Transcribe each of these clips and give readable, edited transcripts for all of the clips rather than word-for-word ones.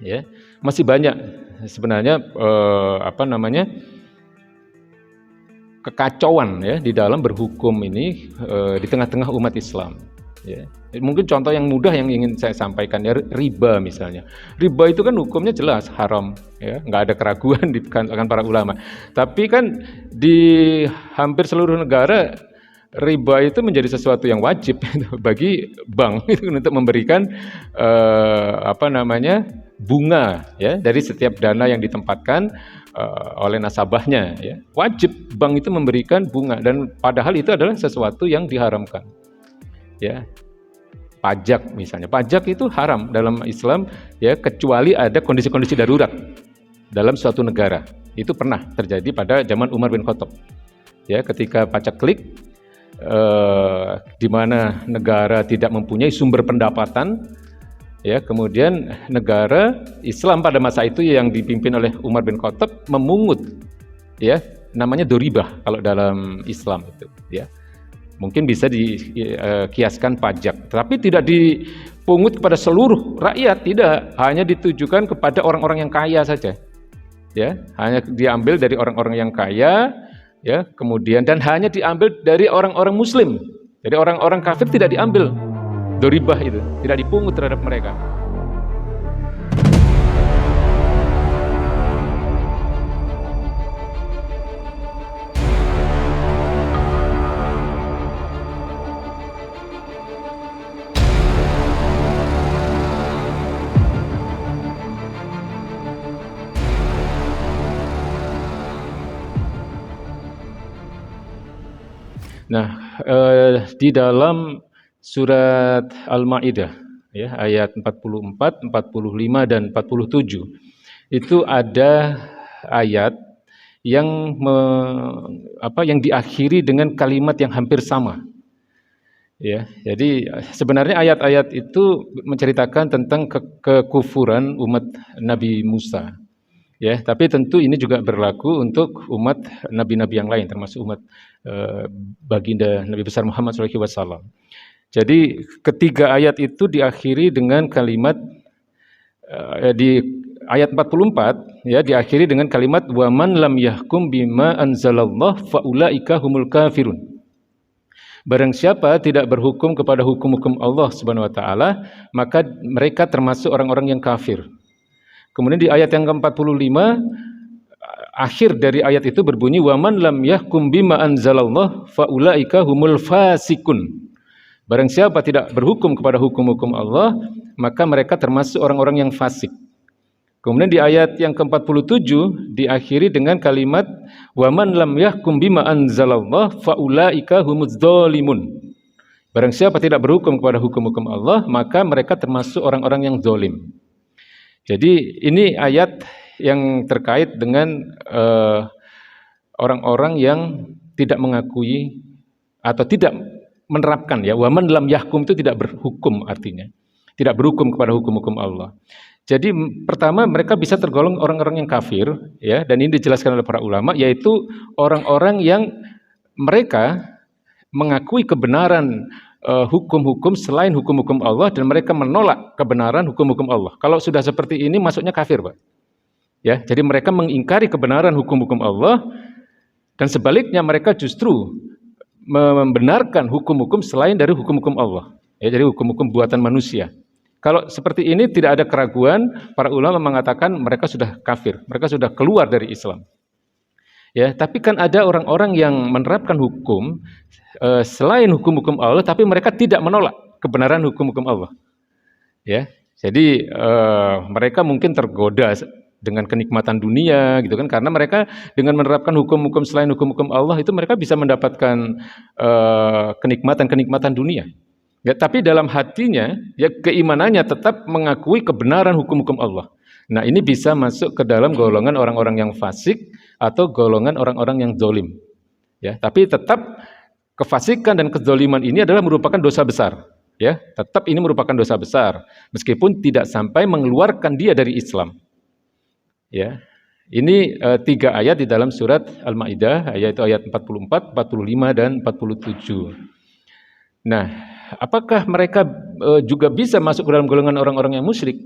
ya. Masih banyak sebenarnya kekacauan ya di dalam berhukum ini di tengah-tengah umat Islam. Ya. Mungkin contoh yang mudah yang ingin saya sampaikan ya, riba misalnya. Riba itu kan hukumnya jelas haram, ya, nggak ada keraguan di kalangan para ulama. Tapi kan di hampir seluruh negara riba itu menjadi sesuatu yang wajib bagi bank itu untuk memberikan bunga ya dari setiap dana yang ditempatkan oleh nasabahnya. Ya. Wajib bank itu memberikan bunga dan padahal itu adalah sesuatu yang diharamkan. Ya, pajak misalnya, pajak itu haram dalam Islam ya kecuali ada kondisi-kondisi darurat dalam suatu negara. Itu pernah terjadi pada zaman Umar bin Khattab. Ya, ketika pacaklik di mana negara tidak mempunyai sumber pendapatan, ya kemudian negara Islam pada masa itu yang dipimpin oleh Umar bin Khattab memungut, ya namanya doribah kalau dalam Islam itu, ya. Mungkin bisa dikiaskan pajak, tapi tidak dipungut kepada seluruh rakyat, tidak, hanya ditujukan kepada orang-orang yang kaya saja, ya, hanya diambil dari orang-orang yang kaya, ya, kemudian dan hanya diambil dari orang-orang Muslim, jadi orang-orang kafir tidak diambil doribah itu, tidak dipungut terhadap mereka. Nah, di dalam surat Al-Maidah ya ayat 44, 45 dan 47 itu ada ayat yang yang diakhiri dengan kalimat yang hampir sama. Ya, jadi sebenarnya ayat-ayat itu menceritakan tentang kekufuran umat Nabi Musa. Ya, tapi tentu ini juga berlaku untuk umat nabi-nabi yang lain, termasuk umat baginda Nabi besar Muhammad SAW. Jadi ketiga ayat itu diakhiri dengan kalimat di ayat 44 ya diakhiri dengan kalimat wa man lam yahkum bima anzalallah faulaika humul kafirun. Barang siapa tidak berhukum kepada hukum-hukum Allah Subhanahu wa taala, maka mereka termasuk orang-orang yang kafir. Kemudian di ayat yang ke-45 akhir dari ayat itu berbunyi wa man lam yahkum bima anzalallah faulaika humul fasikun. Barang siapa tidak berhukum kepada hukum-hukum Allah, maka mereka termasuk orang-orang yang fasik. Kemudian di ayat yang ke-47 diakhiri dengan kalimat wa man lam yahkum bima anzalallah faulaika humuz zalimun. Barang siapa tidak berhukum kepada hukum-hukum Allah, maka mereka termasuk orang-orang yang zalim. Jadi ini ayat yang terkait dengan orang-orang yang tidak mengakui atau tidak menerapkan ya waman lam yahkum itu tidak berhukum, artinya tidak berhukum kepada hukum-hukum Allah. Jadi pertama mereka bisa tergolong orang-orang yang kafir ya, dan ini dijelaskan oleh para ulama, yaitu orang-orang yang mereka mengakui kebenaran hukum-hukum selain hukum-hukum Allah dan mereka menolak kebenaran hukum-hukum Allah. Kalau sudah seperti ini masuknya kafir, Pak. Ya, jadi mereka mengingkari kebenaran hukum-hukum Allah dan sebaliknya mereka justru membenarkan hukum-hukum selain dari hukum-hukum Allah. Ya, jadi hukum-hukum buatan manusia. Kalau seperti ini tidak ada keraguan, para ulama mengatakan mereka sudah kafir, mereka sudah keluar dari Islam. Ya, tapi kan ada orang-orang yang menerapkan hukum selain hukum-hukum Allah, tapi mereka tidak menolak kebenaran hukum-hukum Allah. Ya, jadi mereka mungkin tergoda dengan kenikmatan dunia, gitu kan? Karena mereka dengan menerapkan hukum-hukum selain hukum-hukum Allah itu mereka bisa mendapatkan kenikmatan-kenikmatan dunia. Ya, tapi dalam hatinya, ya keimanannya tetap mengakui kebenaran hukum-hukum Allah. Nah, ini bisa masuk ke dalam golongan orang-orang yang fasik atau golongan orang-orang yang zalim. Ya, tapi tetap kefasikan dan kezaliman ini adalah merupakan dosa besar. Ya, tetap ini merupakan dosa besar, meskipun tidak sampai mengeluarkan dia dari Islam. Ya, ini 3 ayat di dalam surat Al-Maidah, yaitu ayat 44, 45 dan 47. Nah, apakah mereka juga bisa masuk ke dalam golongan orang-orang yang musyrik?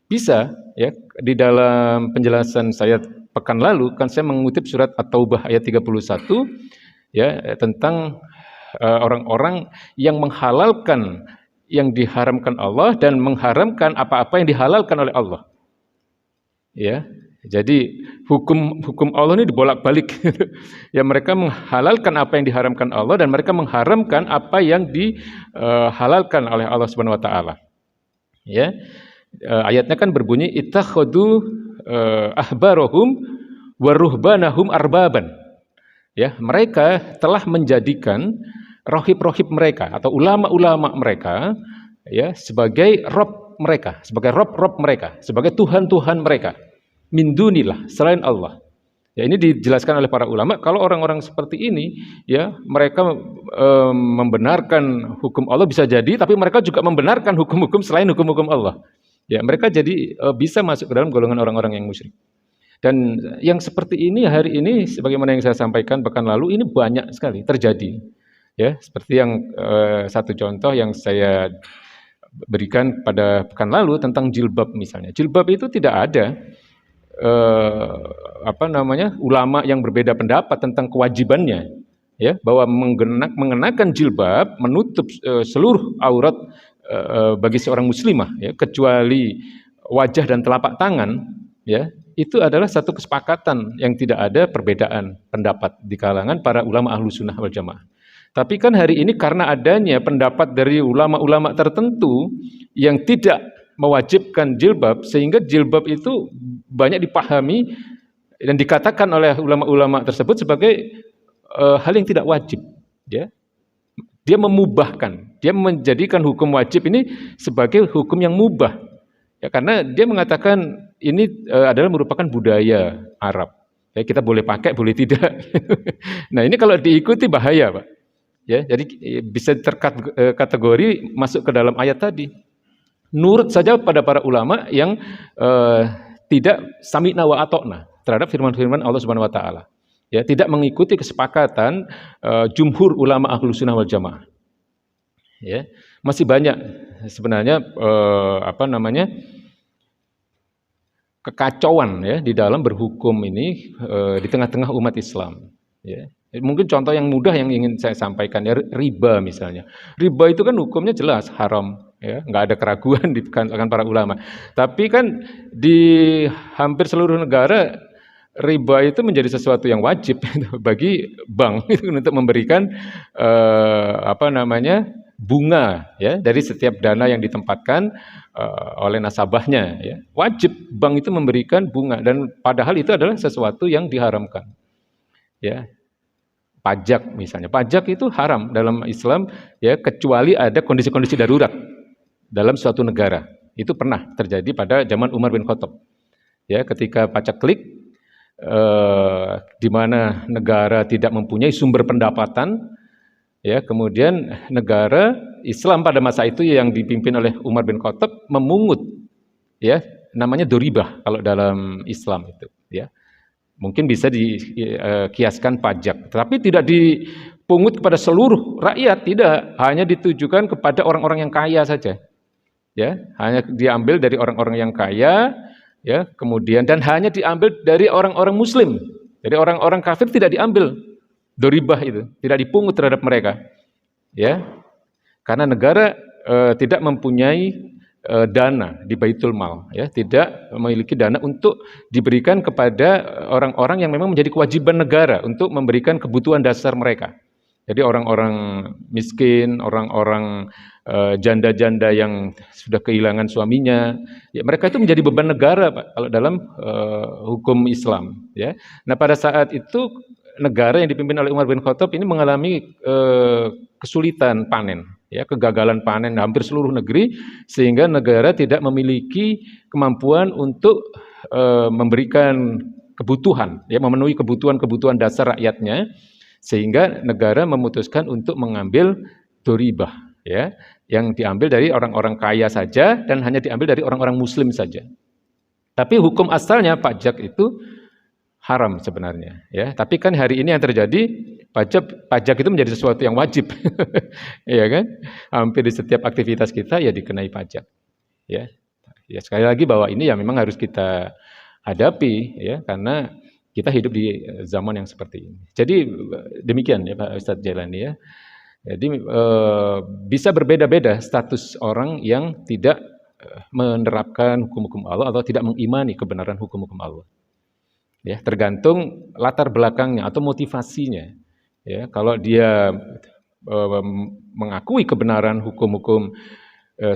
Bisa ya, di dalam penjelasan saya pekan lalu kan saya mengutip surat At-Taubah ayat 31 ya tentang orang-orang yang menghalalkan yang diharamkan Allah dan mengharamkan apa-apa yang dihalalkan oleh Allah. Ya. Jadi hukum Allah ini dibolak-balik. Ya mereka menghalalkan apa yang diharamkan Allah dan mereka mengharamkan apa yang dihalalkan oleh Allah Subhanahu wa taala. Ya. Ayatnya kan berbunyi ittakhadhu ahbarahum wa ruhbanahum arbaban. Ya, mereka telah menjadikan rohib-rohib mereka atau ulama-ulama mereka ya sebagai rob mereka, sebagai rob-rob mereka, sebagai tuhan-tuhan mereka. Min dunillah, selain Allah. Ya ini dijelaskan oleh para ulama kalau orang-orang seperti ini ya mereka membenarkan hukum Allah bisa jadi tapi mereka juga membenarkan hukum-hukum selain hukum-hukum Allah. Ya, mereka jadi bisa masuk ke dalam golongan orang-orang yang musyrik. Dan yang seperti ini hari ini sebagaimana yang saya sampaikan pekan lalu ini banyak sekali terjadi. Ya, seperti yang satu contoh yang saya berikan pada pekan lalu tentang jilbab misalnya. Jilbab itu tidak ada ulama yang berbeda pendapat tentang kewajibannya ya bahwa mengenakan jilbab menutup seluruh aurat bagi seorang muslimah ya kecuali wajah dan telapak tangan ya itu adalah satu kesepakatan yang tidak ada perbedaan pendapat di kalangan para ulama ahlu sunnah wal jamaah. Tapi kan hari ini karena adanya pendapat dari ulama-ulama tertentu yang tidak mewajibkan jilbab sehingga jilbab itu banyak dipahami dan dikatakan oleh ulama-ulama tersebut sebagai hal yang tidak wajib ya. Dia memubahkan, dia menjadikan hukum wajib ini sebagai hukum yang mubah ya, karena dia mengatakan ini adalah merupakan budaya Arab ya, kita boleh pakai boleh tidak. Nah ini kalau diikuti bahaya Pak ya, jadi bisa terkategori masuk ke dalam ayat tadi. Nurut saja pada para ulama yang tidak sami'na wa ata'na terhadap firman-firman Allah Subhanahu wa taala. Ya, tidak mengikuti kesepakatan jumhur ulama Ahlus Sunnah wal Jamaah. Ya, masih banyak sebenarnya kekacauan ya di dalam berhukum ini di tengah-tengah umat Islam, ya. Mungkin contoh yang mudah yang ingin saya sampaikan ya riba misalnya. Riba itu kan hukumnya jelas haram ya, nggak ada keraguan di kalangan para ulama. Tapi kan di hampir seluruh negara riba itu menjadi sesuatu yang wajib bagi bank itu untuk memberikan bunga ya dari setiap dana yang ditempatkan oleh nasabahnya ya. Wajib bank itu memberikan bunga dan padahal itu adalah sesuatu yang diharamkan. Ya. Pajak misalnya, pajak itu haram dalam Islam ya kecuali ada kondisi-kondisi darurat dalam suatu negara. Itu pernah terjadi pada zaman Umar bin Khattab. Ya, ketika pacaklik di mana negara tidak mempunyai sumber pendapatan ya, kemudian negara Islam pada masa itu yang dipimpin oleh Umar bin Khattab memungut ya, namanya doribah kalau dalam Islam itu ya. Mungkin bisa dikiaskan pajak, tapi tidak dipungut kepada seluruh rakyat, tidak, hanya ditujukan kepada orang-orang yang kaya saja. Ya, hanya diambil dari orang-orang yang kaya, ya, kemudian dan hanya diambil dari orang-orang muslim. Jadi orang-orang kafir tidak diambil doribah itu, tidak dipungut terhadap mereka. Ya. Karena negara tidak mempunyai dana di Baitul Mal ya, tidak memiliki dana untuk diberikan kepada orang-orang yang memang menjadi kewajiban negara untuk memberikan kebutuhan dasar mereka. Jadi orang-orang miskin, orang-orang janda-janda yang sudah kehilangan suaminya, ya mereka itu menjadi beban negara Pak kalau dalam hukum Islam ya. Nah, pada saat itu negara yang dipimpin oleh Umar bin Khattab ini mengalami kesulitan panen. Ya, kegagalan panen hampir seluruh negeri sehingga negara tidak memiliki kemampuan untuk memberikan kebutuhan ya, memenuhi kebutuhan dasar rakyatnya sehingga negara memutuskan untuk mengambil doribah ya, yang diambil dari orang-orang kaya saja dan hanya diambil dari orang-orang muslim saja. Tapi hukum asalnya pajak itu haram sebenarnya ya, tapi kan hari ini yang terjadi pajak itu menjadi sesuatu yang wajib. Ya kan? Hampir di setiap aktivitas kita ya dikenai pajak. Ya. Ya sekali lagi bahwa ini ya memang harus kita hadapi ya karena kita hidup di zaman yang seperti ini. Jadi demikian ya Pak Ustadz Jailani ya. Jadi bisa berbeda-beda status orang yang tidak menerapkan hukum-hukum Allah atau tidak mengimani kebenaran hukum-hukum Allah. Ya, tergantung latar belakangnya atau motivasinya. Ya, kalau dia mengakui kebenaran hukum-hukum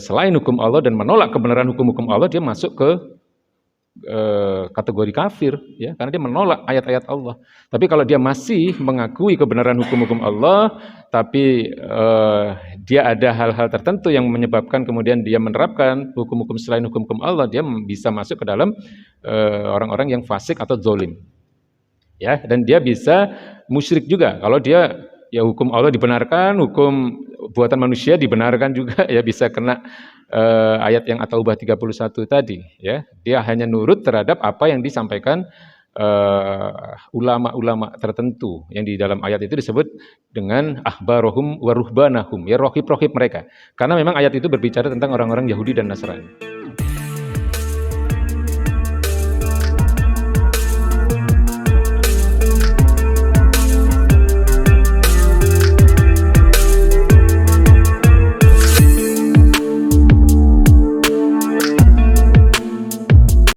selain hukum Allah dan menolak kebenaran hukum-hukum Allah, dia masuk ke kategori kafir, ya, karena dia menolak ayat-ayat Allah. Tapi kalau dia masih mengakui kebenaran hukum-hukum Allah, tapi dia ada hal-hal tertentu yang menyebabkan kemudian dia menerapkan hukum-hukum selain hukum-hukum Allah, dia bisa masuk ke dalam orang-orang yang fasik atau zolim. Ya, dan dia bisa musyrik juga. Kalau dia ya hukum Allah dibenarkan, hukum buatan manusia dibenarkan juga, ya bisa kena ayat yang At-Taubah 31 tadi, ya. Dia hanya nurut terhadap apa yang disampaikan ulama-ulama tertentu yang di dalam ayat itu disebut dengan ahbarohum waruhbanahum, ya rohib-rohib mereka. Karena memang ayat itu berbicara tentang orang-orang Yahudi dan Nasrani.